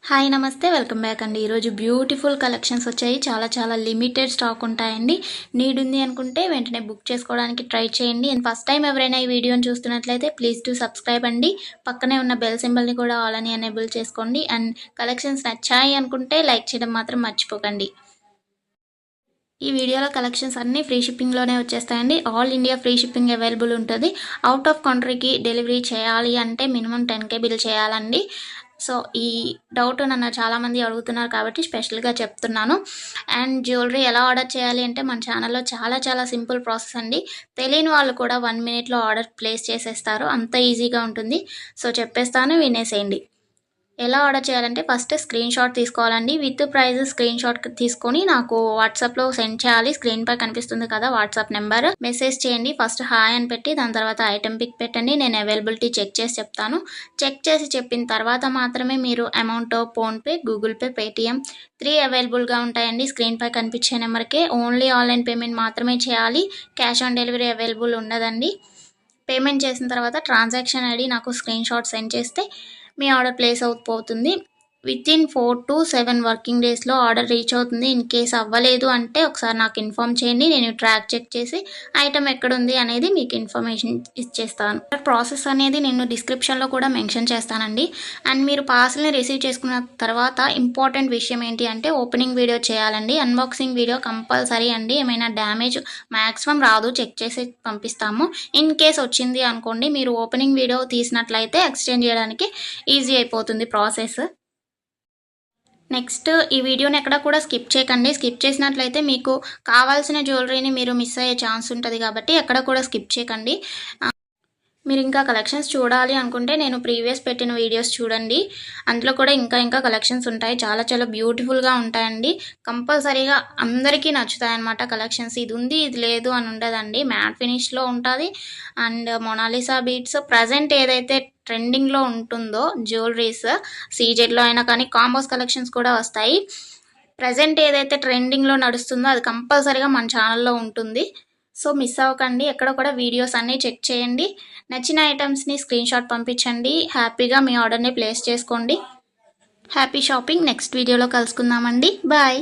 Hi నమస్తే welcome back అండి. ఈరోజు బ్యూటిఫుల్ కలెక్షన్స్ వచ్చాయి. చాలా లిమిటెడ్ స్టాక్ ఉంటాయండి. నీడ్ ఉంది అనుకుంటే వెంటనే బుక్ చేసుకోవడానికి ట్రై చేయండి. అండ్ ఫస్ట్ టైం ఎవరైనా ఈ వీడియోని చూస్తున్నట్లయితే ప్లీజ్ టు సబ్స్క్రైబ్ అండి. పక్కనే ఉన్న బెల్ సింబల్ని కూడా ఆల్ అని ఎనేబుల్ చేసుకోండి. అండ్ కలెక్షన్స్ నచ్చాయి అనుకుంటే లైక్ చేయడం మాత్రం మర్చిపోకండి. ఈ వీడియోలో కలెక్షన్స్ అన్నీ ఫ్రీ షిప్పింగ్లోనే వచ్చేస్తాయండి. All India free shipping available ఉంటుంది. అవుట్ ఆఫ్ కంట్రీకి డెలివరీ చేయాలి అంటే మినిమం 10K బిల్ చేయాలండి. సో ఈ డౌట్ నన్ను చాలామంది అడుగుతున్నారు కాబట్టి స్పెషల్గా చెప్తున్నాను. అండ్ జ్యువెలరీ ఎలా ఆర్డర్ చేయాలి అంటే మన ఛానల్లో చాలా సింపుల్ ప్రాసెస్ అండి. తెలియని వాళ్ళు కూడా 1 మినిట్లో ఆర్డర్ ప్లేస్ చేసేస్తారు. అంత ఈజీగా ఉంటుంది. సో చెప్పేస్తాను, వినేసేయండి. ఎలా ఆర్డర్ చేయాలంటే ఫస్ట్ స్క్రీన్ షాట్ తీసుకోవాలండి. విత్ ప్రైస్ స్క్రీన్ షాట్ తీసుకొని నాకు వాట్సాప్లో సెండ్ చేయాలి. స్క్రీన్ పై కనిపిస్తుంది కదా వాట్సాప్ నెంబర్, మెసేజ్ చేయండి. ఫస్ట్ హాయ్ అని పెట్టి దాని తర్వాత ఐటెం పిక్ పెట్టండి. నేను అవైలబిలిటీ చెక్ చేసి చెప్తాను. చెక్ చేసి చెప్పిన తర్వాత మాత్రమే మీరు amount PhonePe, Google pay, Paytm 3 అవైలబుల్గా ఉంటాయండి. స్క్రీన్ పై కనిపించే నెంబర్కే ఓన్లీ ఆన్లైన్ పేమెంట్ మాత్రమే చేయాలి. క్యాష్ ఆన్ డెలివరీ అవైలబుల్ ఉండదండి. పేమెంట్ చేసిన తర్వాత ట్రాన్సాక్షన్ ఐడి నాకు స్క్రీన్ షాట్ సెండ్ చేస్తే మీ ఆర్డర్ ప్లేస్ అవుతుంది. వితిన్ 4 to 7 వర్కింగ్ డేస్లో ఆర్డర్ రీచ్ అవుతుంది. ఇన్ కేస్ అవ్వలేదు అంటే ఒకసారి నాకు ఇన్ఫామ్ చేయండి. నేను ట్రాక్ చెక్ చేసి ఐటమ్ ఎక్కడుంది అనేది మీకు ఇన్ఫర్మేషన్ ఇచ్చేస్తాను. ప్రాసెస్ అనేది నేను డిస్క్రిప్షన్లో కూడా మెన్షన్ చేస్తానండి. అండ్ మీరు పార్సల్ని రిసీవ్ చేసుకున్న తర్వాత ఇంపార్టెంట్ విషయం ఏంటి అంటే ఓపెనింగ్ వీడియో చేయాలండి. అన్బాక్సింగ్ వీడియో కంపల్సరీ అండి. ఏమైనా డ్యామేజ్ మ్యాక్సిమం రాదు, చెక్ చేసి పంపిస్తాము. ఇన్ కేస్ వచ్చింది అనుకోండి, మీరు ఓపెనింగ్ వీడియో తీసినట్లయితే ఎక్స్చేంజ్ చేయడానికి ఈజీ అయిపోతుంది ప్రాసెస్. నెక్స్ట్ ఈ వీడియోని ఎక్కడ కూడా స్కిప్ చేయకండి. స్కిప్ చేసినట్లయితే మీకు కావాల్సిన జ్యువెలరీని మీరు మిస్ అయ్యే ఛాన్స్ ఉంటుంది కాబట్టి ఎక్కడ కూడా స్కిప్ చేయకండి. మీరు ఇంకా కలెక్షన్స్ చూడాలి అనుకుంటే నేను ప్రీవియస్ పెట్టిన వీడియోస్ చూడండి. అందులో కూడా ఇంకా కలెక్షన్స్ ఉంటాయి. చాలా బ్యూటిఫుల్గా ఉంటాయండి. కంపల్సరీగా అందరికీ నచ్చుతాయి అన్నమాట కలెక్షన్స్. ఇది ఉంది ఇది లేదు అని ఉండదండి. మ్యాట్ ఫినిష్లో ఉంటుంది. అండ్ మొనాలిసా బీట్స్ ప్రజెంట్ ఏదైతే ట్రెండింగ్లో ఉంటుందో జ్యువెలరీస్ సీజెడ్లో అయినా కానీ కాంబోస్ కలెక్షన్స్ కూడా వస్తాయి. ప్రజెంట్ ఏదైతే ట్రెండింగ్లో నడుస్తుందో అది కంపల్సరీగా మన ఛానల్లో ఉంటుంది. సో మిస్ అవ్వకండి. ఎక్కడ కూడా వీడియోస్ అన్నీ చెక్ చేయండి. నచ్చిన ఐటమ్స్ని స్క్రీన్ షాట్ పంపించండి. హ్యాపీగా మీ ఆర్డర్ని ప్లేస్ చేసుకోండి. Happy shopping. నెక్స్ట్ వీడియోలో కలుసుకుందామండి. బాయ్.